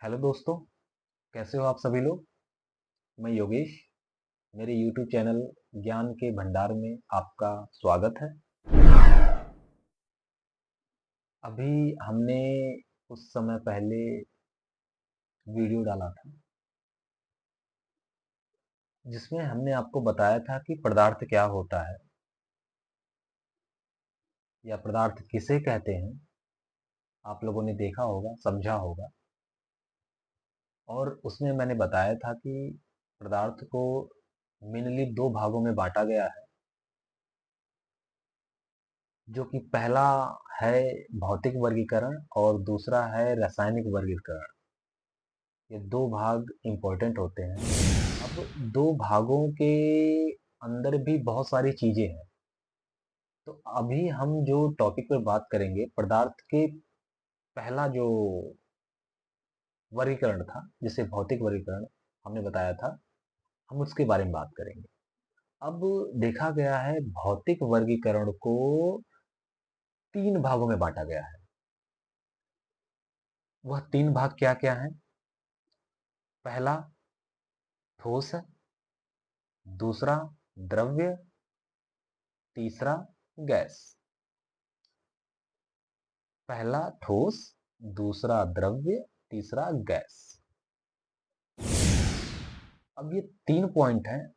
Hello दोस्तों, कैसे हो आप सभी लोग। मैं योगेश, मेरे यूट्यूब चैनल ज्ञान के भंडार में आपका स्वागत है। अभी हमने कुछ समय पहले वीडियो डाला था जिसमें हमने आपको बताया था कि पदार्थ क्या होता है या पदार्थ किसे कहते हैं। आप लोगों ने देखा होगा, समझा होगा। और उसमें मैंने बताया था कि पदार्थ को मेनली दो भागों में बांटा गया है, जो कि पहला है भौतिक वर्गीकरण और दूसरा है रासायनिक वर्गीकरण। ये दो भाग इंपॉर्टेंट होते हैं। अब दो भागों के अंदर भी बहुत सारी चीजें हैं। तो अभी हम जो टॉपिक पर बात करेंगे, पदार्थ के पहला जो वर्गीकरण था जिसे भौतिक वर्गीकरण हमने बताया था, हम उसके बारे में बात करेंगे। अब देखा गया है भौतिक वर्गीकरण को तीन भागों में बांटा गया है। वह तीन भाग क्या क्या हैं? पहला ठोस है, दूसरा द्रव्य, तीसरा गैस। पहला ठोस, दूसरा द्रव्य, तीसरा गैस। अब ये तीन पॉइंट हैं।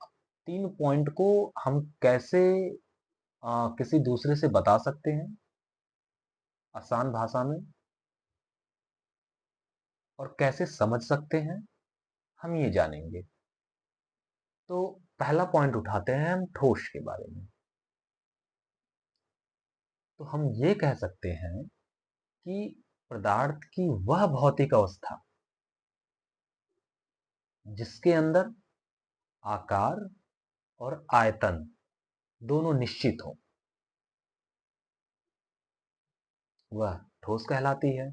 तीन पॉइंट को हम कैसे किसी दूसरे से बता सकते हैं आसान भाषा में, और कैसे समझ सकते हैं, हम ये जानेंगे। तो पहला पॉइंट उठाते हैं हम ठोस के बारे में। तो हम ये कह सकते हैं कि पदार्थ की वह भौतिक अवस्था जिसके अंदर आकार और आयतन दोनों निश्चित हो, वह ठोस कहलाती है।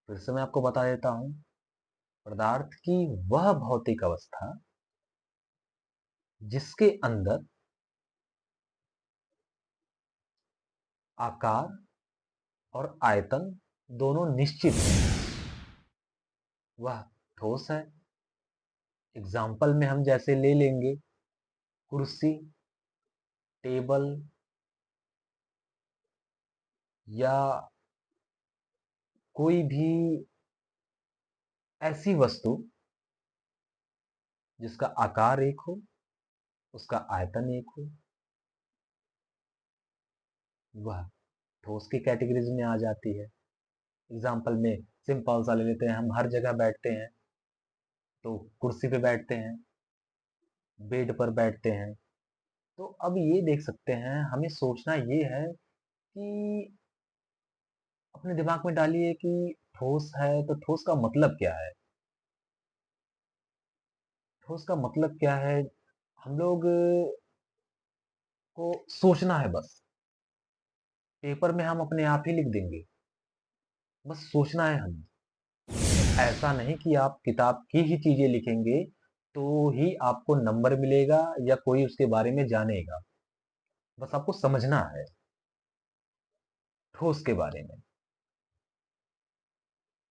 फिर से मैं आपको बता देता हूं, पदार्थ की वह भौतिक अवस्था जिसके अंदर आकार और आयतन दोनों निश्चित हैं, वह ठोस है। एग्जाम्पल में हम जैसे ले लेंगे कुर्सी, टेबल, या कोई भी ऐसी वस्तु जिसका आकार एक हो, उसका आयतन एक हो, वह ठोस की कैटेगरीज में आ जाती है। एग्जाम्पल में सिंपल सा ले लेते हैं, हम हर जगह बैठते हैं तो कुर्सी पे बैठते हैं, बेड पर बैठते हैं। तो अब ये देख सकते हैं, हमें सोचना ये है कि अपने दिमाग में डालिए कि ठोस है तो ठोस का मतलब क्या है। ठोस का मतलब क्या है, हम लोग को सोचना है बस। पेपर में हम अपने आप ही लिख देंगे, बस सोचना है हमें। ऐसा नहीं कि आप किताब की ही चीजें लिखेंगे तो ही आपको नंबर मिलेगा या कोई उसके बारे में जानेगा। बस आपको समझना है ठोस के बारे में।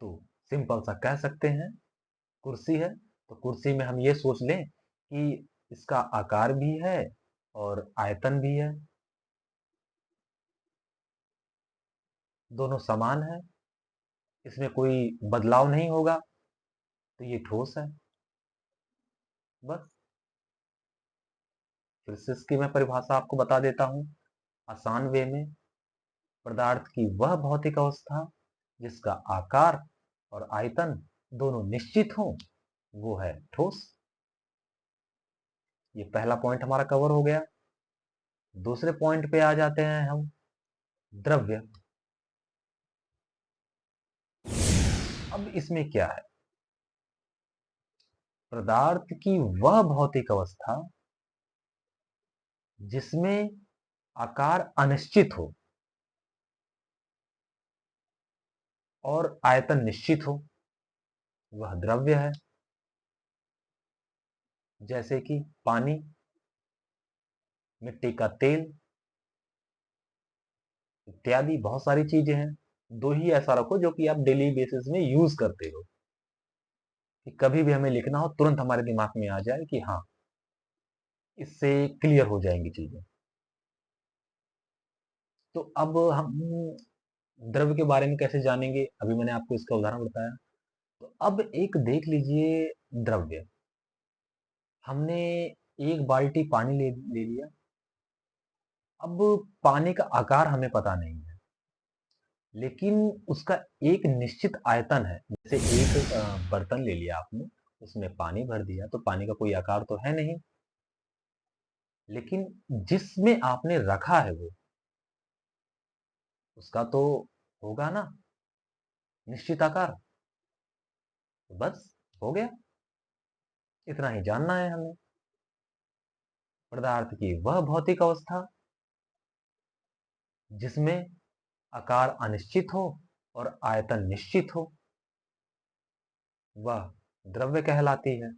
तो सिंपल सा कह सकते हैं, कुर्सी है तो कुर्सी में हम ये सोच लें कि इसका आकार भी है और आयतन भी है, दोनों समान है, इसमें कोई बदलाव नहीं होगा, तो ये ठोस है। बस फिर से इसकी मैं परिभाषा आपको बता देता हूं आसान वे में। पदार्थ की वह भौतिक अवस्था जिसका आकार और आयतन दोनों निश्चित हो, वो है ठोस। ये पहला पॉइंट हमारा कवर हो गया। दूसरे पॉइंट पे आ जाते हैं हम, द्रव्य। अब इसमें क्या है, पदार्थ की वह भौतिक अवस्था जिसमें आकार अनिश्चित हो और आयतन निश्चित हो, वह द्रव्य है। जैसे कि पानी, मिट्टी का तेल इत्यादि बहुत सारी चीजें हैं 2 ही ऐसा रखो जो कि आप डेली बेसिस में यूज़ करते हो, कि कभी भी हमें लिखना हो तुरंत हमारे दिमाग में आ जाए कि हाँ, इससे क्लियर हो जाएँगी चीज़ें। तो अब हम द्रव्य के बारे में कैसे जानेंगे? अभी मैंने आपको इसका उदाहरण बताया। तो अब एक देख लीजिए द्रव्य, हमने 1 बाल्टी पानी ले लिया। अब पानी का आकार हमें पता नहीं है, लेकिन उसका एक निश्चित आयतन है। जैसे एक बर्तन ले लिया आपने, उसमें पानी भर दिया, तो पानी का कोई आकार तो है नहीं, लेकिन जिसमें आपने रखा है वो, उसका तो होगा ना निश्चित आकार। बस हो गया, इतना ही जानना है हमें। पदार्थ की वह भौतिक अवस्था जिसमें आकार अनिश्चित हो और आयतन निश्चित हो, वह द्रव्य कहलाती है।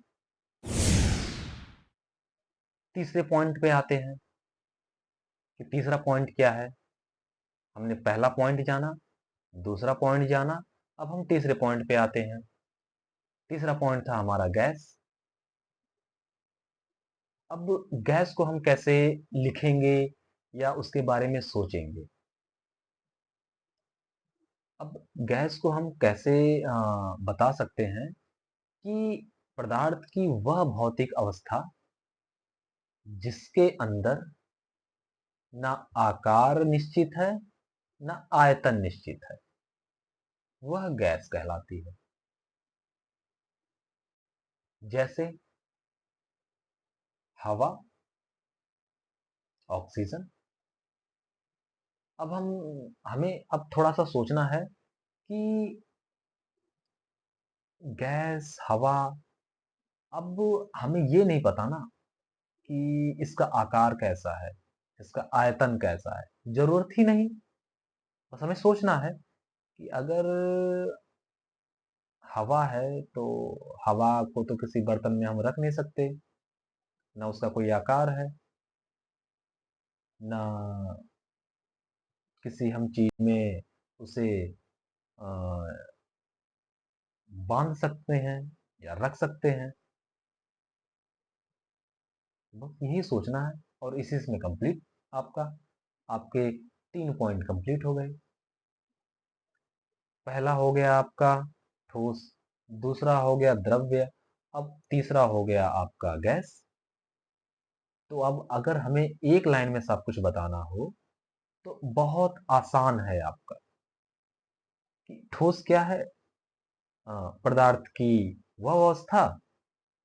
तीसरे पॉइंट पे आते हैं कि तीसरा पॉइंट क्या है। हमने पहला पॉइंट जाना, दूसरा पॉइंट जाना, अब हम तीसरे पॉइंट पे आते हैं। तीसरा पॉइंट था हमारा गैस। अब गैस को हम कैसे लिखेंगे या उसके बारे में सोचेंगे? अब गैस को हम कैसे बता सकते हैं कि पदार्थ की वह भौतिक अवस्था जिसके अंदर ना आकार निश्चित है, ना आयतन निश्चित है, वह गैस कहलाती है। जैसे हवा, ऑक्सीजन। अब हमें अब थोड़ा-सा सोचना है कि गैस, हवा, अब हमें ये नहीं पता ना कि इसका आकार कैसा है, इसका आयतन कैसा है, ज़रूरत ही नहीं। बस हमें सोचना है कि अगर हवा है, तो हवा को तो किसी बर्तन में हम रख नहीं सकते, ना उसका कोई आकार है, ना किसी हम चीज़ में उसे अ, बाँध सकते हैं या रख सकते हैं। बस यही सोचना है और इसी में कंप्लीट आपका आपके 3 पॉइंट कंप्लीट हो गए। पहला हो गया आपका ठोस, दूसरा हो गया द्रव्य, अब तीसरा हो गया आपका गैस। तो अब अगर हमें एक लाइन में सब कुछ बताना हो, तो बहुत आसान है आपका कि ठोस क्या है? पदार्थ की वह अवस्था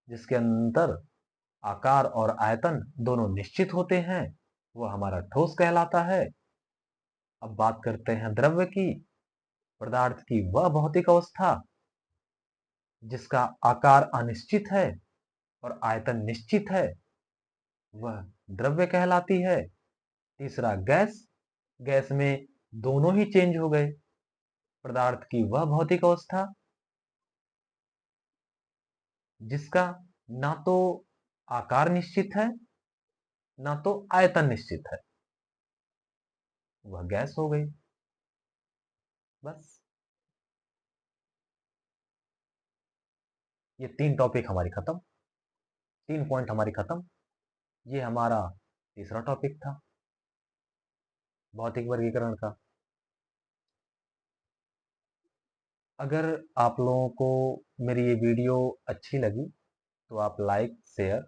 जिसके अंदर आकार और आयतन दोनों निश्चित होते हैं, वह हमारा ठोस कहलाता है। अब बात करते हैं द्रव्य की, पदार्थ की वह भौतिक अवस्था जिसका आकार अनिश्चित है और आयतन निश्चित है, वह द्रव्य कहलाती है। तीसरा गैस, गैस में दोनों ही चेंज हो गए। पदार्थ की वह भौतिक अवस्था जिसका ना तो आकार निश्चित है, ना तो आयतन निश्चित है, वह गैस हो गई। बस ये 3 टॉपिक हमारी खत्म, 3 पॉइंट हमारी खत्म। ये हमारा तीसरा टॉपिक था भौतिक वर्गीकरण का। अगर आप लोगों को मेरी ये वीडियो अच्छी लगी, तो आप लाइक, शेयर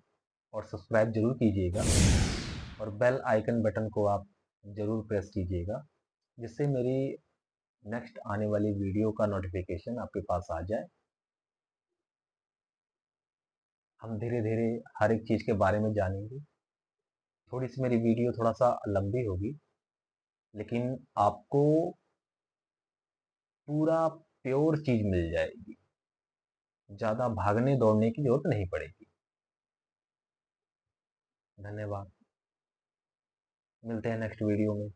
और सब्सक्राइब ज़रूर कीजिएगा और बेल आइकन बटन को आप ज़रूर प्रेस कीजिएगा, जिससे मेरी नेक्स्ट आने वाली वीडियो का नोटिफिकेशन आपके पास आ जाए। हम धीरे-धीरे हर एक चीज़ के बारे में जानेंगे। थोड़ी-सी मेरी वीडियो थोड़ा-सा लंबी होगी, लेकिन आपको पूरा प्योर चीज़ मिल जाएगी। ज़्यादा भागने-दौड़ने की ज़रूरत नहीं पड़ेगी। धन्यवाद। मिलते हैं नेक्स्ट वीडियो में।